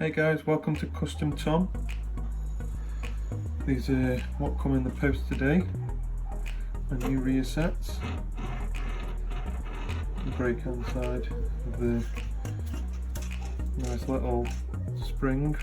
Hey guys, welcome to Custom Tom. These are what come in the post today. My new rear sets. The brake hand side of the nice little spring.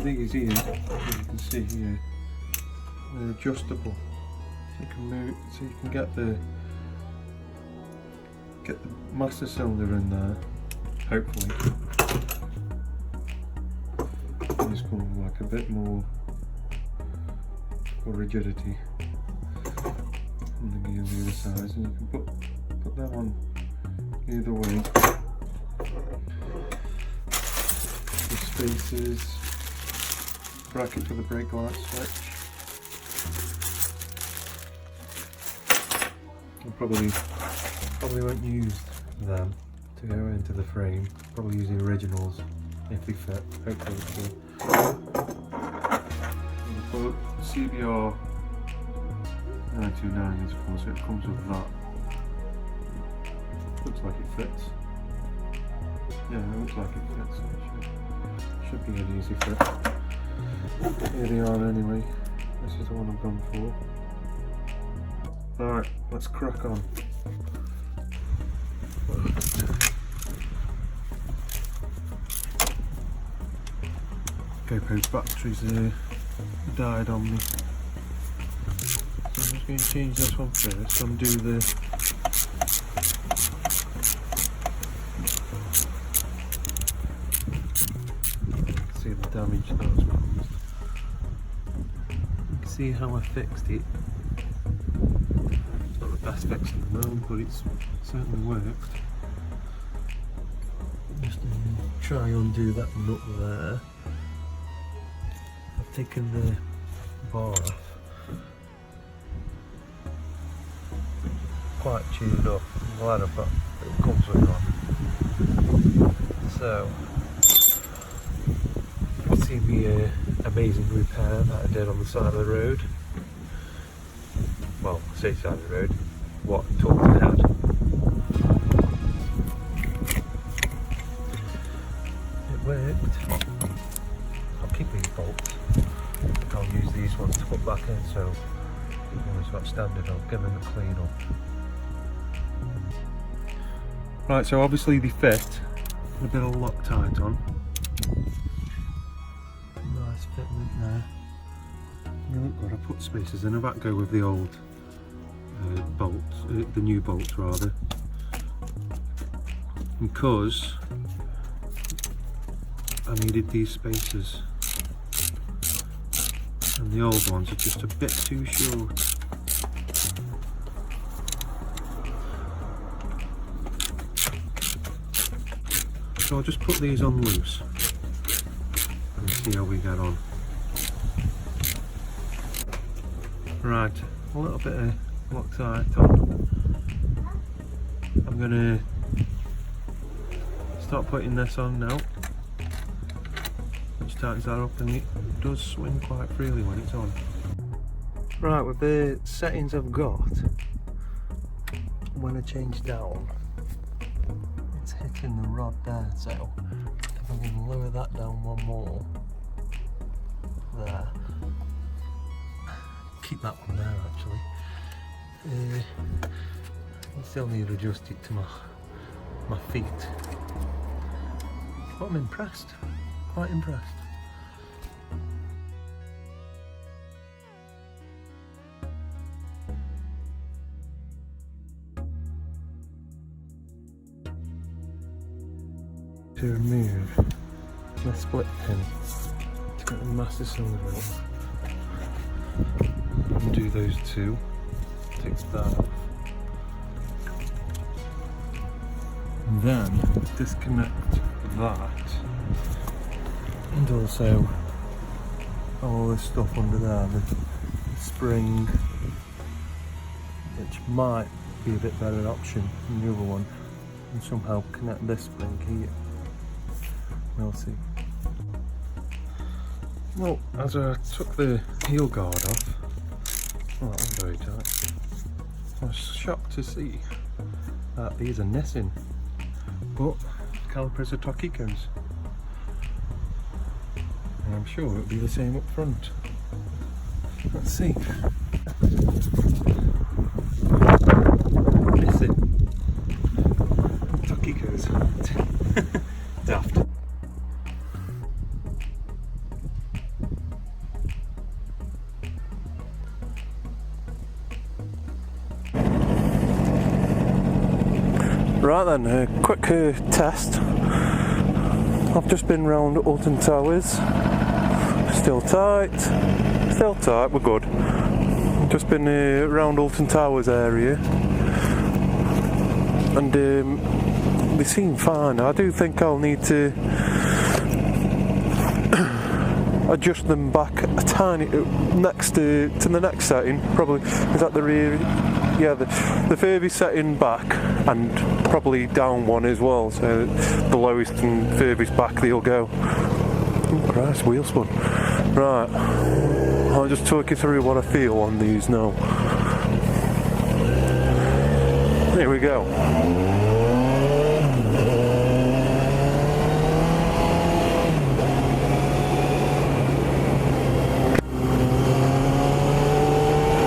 These here, as you can see here, they're adjustable. So you can move, so you can get the master cylinder in there. Hopefully, and it's going to like a bit more rigidity on the gears either side, and you can put that on either way. The spacers, bracket for the brake light switch. I probably won't use them to go into the frame. Probably use the originals if they fit. Hopefully they do. Put CBR 929 is for, so it comes with that. Looks like it fits. Yeah, it looks like it fits. So it should be an easy fit. Here they are anyway. This is the one I've gone for. Alright, let's crack on. GoPro's batteries died on me, so I'm just going to change this one first, undo the see the damage that was caused. You can see how I fixed it. It's not the best fix at the moment, but it's certainly worked. Just try and undo that nut there. I've taken the bar off. Quite chewed up. I'm glad I've got it comes with one. So, you'll see the amazing repair that I did on the side of the road. Well, I say side of the road. What Alton had. It worked. I'll keep these bolts. I'll use these ones to put back in, so it's got standard. I'll give them a clean up. Right, so obviously they fit. A bit of Loctite on. Nice fitment there. They look good. I put spacers in. I've had to go with the old bolts, the new bolts rather, because I needed these spacers. And the old ones are just a bit too short. So I'll just put these on loose and see how we get on. Right, a little bit of Loctite on. I'm gonna start putting this on now. Tightens that up, and it does swing quite freely when it's on. Right, with the settings I've got, when I change down, it's hitting the rod there, so if I can lower that down one more, there, keep that one there actually. I still need to adjust it to my feet, but I'm impressed, quite impressed. To remove my split pin to get the master cylinder out. Undo those two, takes that off. And then disconnect that, and also all this stuff under there, the spring, which might be a bit better option than the other one, and somehow connect this spring here. We'll see. Well, as I took the heel guard off, well, that was very tight. I was shocked to see that these are missing, but calipers are Tokiko's. And I'm sure it'll be the same up front. Let's see. Kissing. Tokiko's. Daft. Right then, a quick test. I've just been round Alton Towers. Still tight, we're good. Just been round Alton Towers area, and they seem fine. I do think I'll need to adjust them back a tiny next to the next setting. Probably is that the rear. Yeah, the furthest setting back, and probably down one as well, so the lowest and furthest back they'll go. Oh Christ, wheel spun. Right, I'll just talk you through what I feel on these now. Here we go.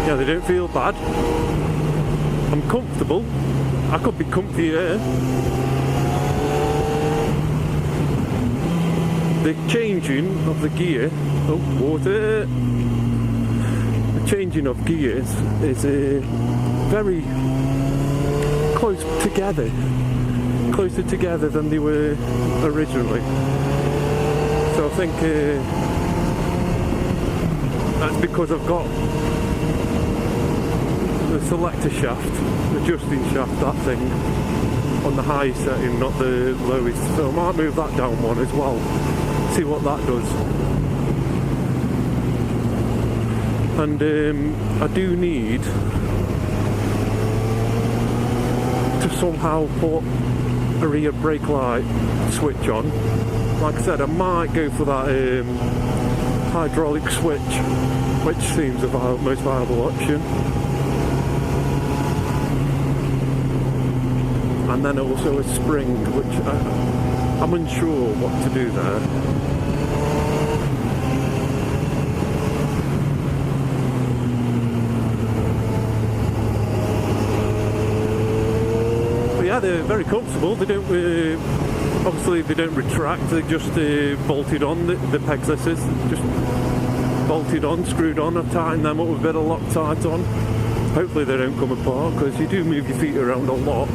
Yeah, they don't feel bad. I'm comfortable. I could be comfier. The changing of the gear. Oh, water! The changing of gears is very close together. Closer together than they were originally. So I think that's because I've got the selector shaft, adjusting shaft, that thing, on the high setting, not the lowest. So I might move that down one as well, see what that does. And I do need to somehow put a rear brake light switch on. Like I said, I might go for that hydraulic switch, which seems the most viable option. And then also a spring, which I'm unsure what to do there. But yeah, they're very comfortable. They don't, obviously they don't retract, they're just bolted on, the pegs this is, just bolted on, screwed on. I've tightened them up with a bit of Loctite on. Hopefully they don't come apart, because you do move your feet around a lot.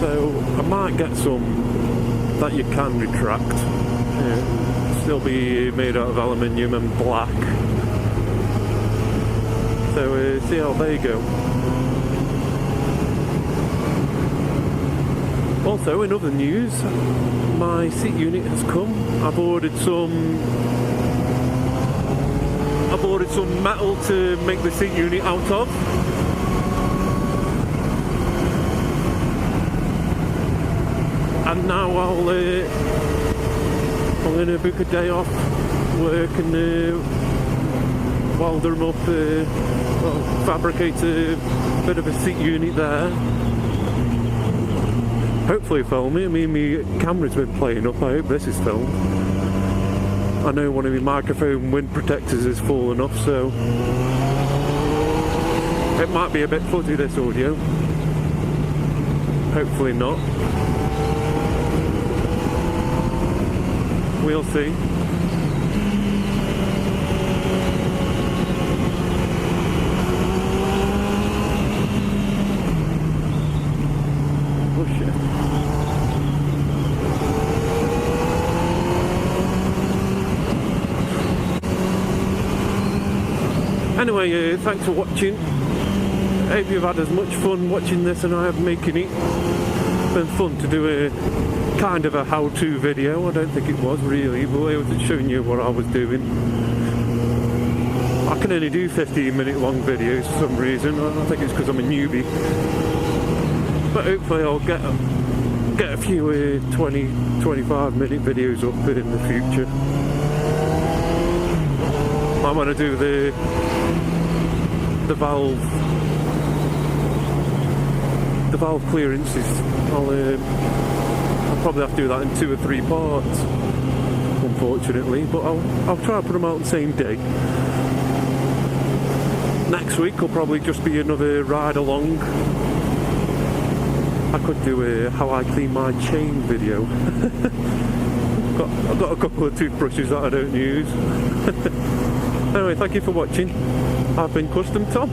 So I might get some that you can retract. Still be made out of aluminium and black. So see how they go. Also, in other news, my seat unit has come. I've ordered some metal to make the seat unit out of. And now I'm going to book a day off work and weld them up, fabricate a bit of a seat unit there. Hopefully film it. I mean, my camera's been playing up. I hope this is filmed. I know one of my microphone wind protectors has fallen off, so it might be a bit fuzzy, this audio. Hopefully not. We'll see. Oh shit. Anyway, thanks for watching. Hope you've had as much fun watching this as I have making it. It's been fun to do a kind of a how-to video. I don't think it was really, but I was showing you what I was doing. I can only do 15-minute long videos for some reason. I think it's because I'm a newbie. But hopefully I'll get a few 20-25-minute videos up in the future. I want to do the valve the valve clearances. I'll probably have to do that in 2 or 3 parts, unfortunately, but I'll try to put them out the same day. Next week will probably just be another ride along. I could do a how I clean my chain video. I've got a couple of toothbrushes that I don't use. Anyway, thank you for watching. I've been Custom Tom.